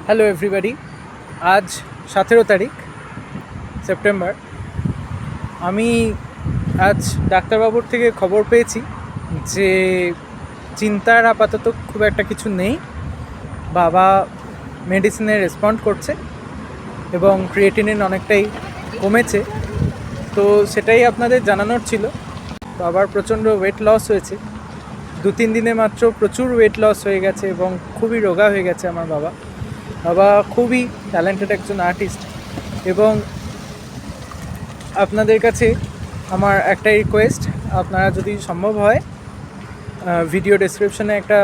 Hello everybody, আজ 17 তারিখ September. আমি আজ ডাক্তারবাবুর থেকে খবর পেয়েছি যে চিন্তার আপাতত খুব একটা কিছু নেই। বাবা মেডিসিনে রেসপন্ড করছে এবং ক্রিয়েটিনিন অনেকটাই কমেছে, তো সেটাই আপনাদের জানানোর ছিল। বাবার প্রচণ্ড ওয়েট লস হয়েছে, 2-3 দিনে মাত্র প্রচুর ওয়েট লস হয়ে গেছে এবং খুবই রোগা হয়ে গেছে আমার বাবা। বাবা খুবই ট্যালেন্টেড একজন আর্টিস্ট এবং আপনাদের কাছে আমার একটাই রিকোয়েস্ট, আপনারা যদি সম্ভব হয় ভিডিও ডেসক্রিপশনে একটা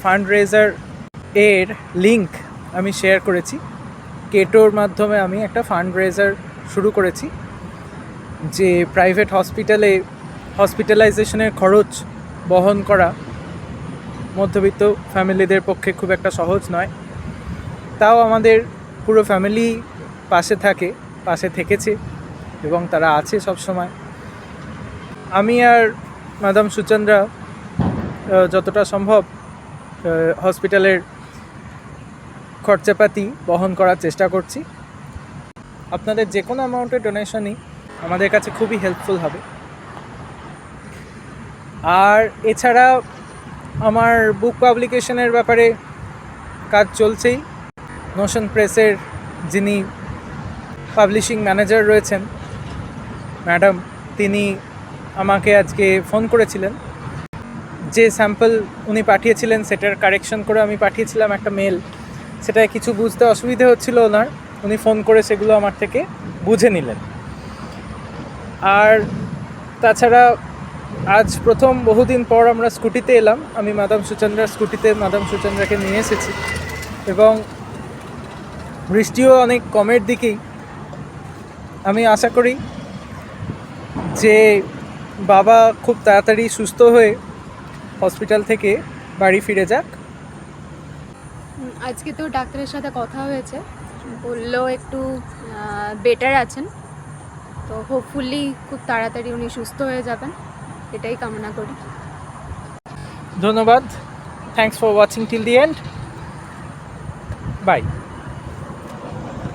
ফান্ড রেজার এর লিঙ্ক আমি শেয়ার করেছি। কেটোর মাধ্যমে আমি একটা ফান্ড রেজার শুরু করেছি, যে প্রাইভেট হসপিটালে হসপিটালাইজেশনের খরচ বহন করা মধ্যবিত্ত ফ্যামিলিদের পক্ষে খুব একটা সহজ নয়। তাও আমাদের পুরো ফ্যামিলি পাশে থেকেছে এবং তারা আছে সব সময়। আমি আর ম্যাডাম সুচন্দ্রা যতটা সম্ভব হসপিটালের খরচাপাতি বহন করার চেষ্টা করছি। আপনাদের যে কোনো অ্যামাউন্টের ডোনেশনই আমাদের কাছে খুবই হেল্পফুল হবে। আর এছাড়া আমার বুক পাবলিকেশনের ব্যাপারে কাজ চলছেই। নোশন প্রেসের যিনি পাবলিশিং ম্যানেজার রয়েছেন ম্যাডাম, তিনি আমাকে আজকে ফোন করেছিলেন। যে স্যাম্পল উনি পাঠিয়েছিলেন সেটার কারেকশন করে আমি পাঠিয়েছিলাম একটা মেল, সেটায় কিছু বুঝতে অসুবিধে হচ্ছিল ওনার, উনি ফোন করে সেগুলো আমার থেকে বুঝে নিলেন। আর তাছাড়া আজ প্রথম বহুদিন পর আমরা স্কুটিতে এলাম, আমি ম্যাডাম সুচন্দ্রার স্কুটিতে ম্যাডাম সুচন্দ্রাকে নিয়ে এসেছি এবং বৃষ্টিও অনেক কমের দিকেই। আমি আশা করি যে বাবা খুব তাড়াতাড়ি সুস্থ হয়ে হসপিটাল থেকে বাড়ি ফিরে যাক। আজকে তো ডাক্তারের সাথে কথা হয়েছে, বললো একটু বেটার আছেন, তো হোপফুলি খুব তাড়াতাড়ি উনি সুস্থ হয়ে যাবেন, এটাই কামনা করি। ধন্যবাদ। Thanks for watching till the end. By.